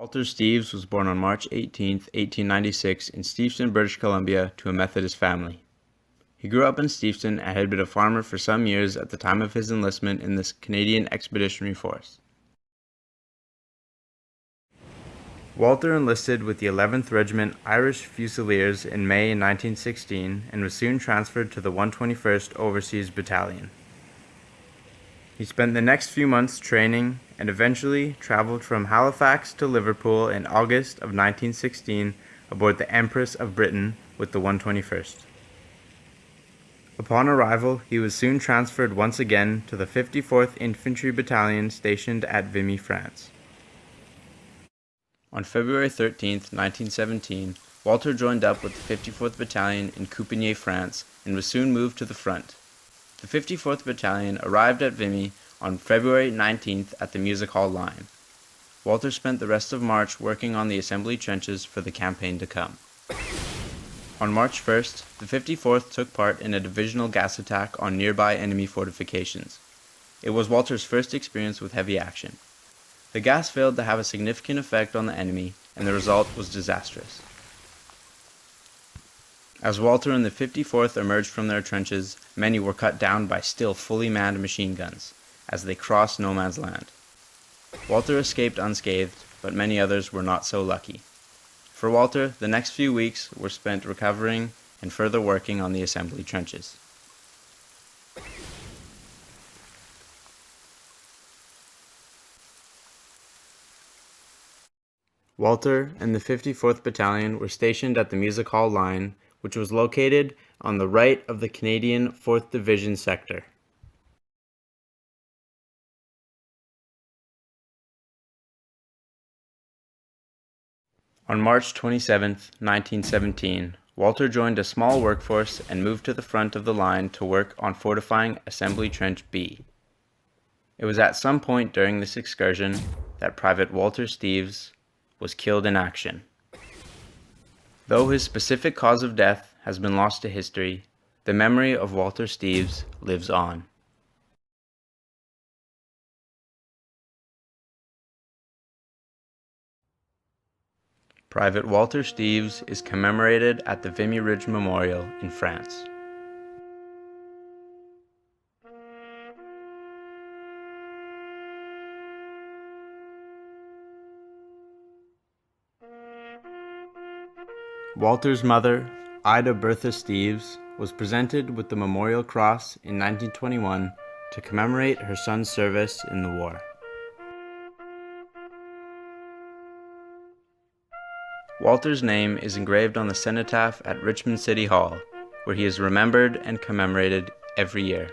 Walter Steeves was born on March 18, 1896 in Steveston, British Columbia to a Methodist family. He grew up in Steveston and had been a farmer for some years at the time of his enlistment in the Canadian Expeditionary Force. Walter enlisted with the 11th Regiment Irish Fusiliers in May 1916 and was soon transferred to the 121st Overseas Battalion. He spent the next few months training and eventually traveled from Halifax to Liverpool in August of 1916 aboard the Empress of Britain with the 121st. Upon arrival, he was soon transferred once again to the 54th Infantry Battalion stationed at Vimy, France. On February 13, 1917, Walter joined up with the 54th Battalion in Coupigny, France, and was soon moved to the front. The 54th Battalion arrived at Vimy on February 19th at the Music Hall line. Walter spent the rest of March working on the assembly trenches for the campaign to come. On March 1st, the 54th took part in a divisional gas attack on nearby enemy fortifications. It was Walter's first experience with heavy action. The gas failed to have a significant effect on the enemy, and the result was disastrous. As Walter and the 54th emerged from their trenches, many were cut down by still fully manned machine guns as they crossed no man's land. Walter escaped unscathed, but many others were not so lucky. For Walter, the next few weeks were spent recovering and further working on the assembly trenches. Walter and the 54th Battalion were stationed at the Music Hall line, which was located on the right of the Canadian 4th Division sector. On March 27, 1917, Walter joined a small workforce and moved to the front of the line to work on fortifying Assembly Trench B. It was at some point during this excursion that Private Walter Steeves was killed in action. Though his specific cause of death has been lost to history, the memory of Walter Steeves lives on. Private Walter Steeves is commemorated at the Vimy Ridge Memorial in France. Walter's mother, Ida Bertha Steeves, was presented with the Memorial Cross in 1921 to commemorate her son's service in the war. Walter's name is engraved on the cenotaph at Richmond City Hall, where he is remembered and commemorated every year.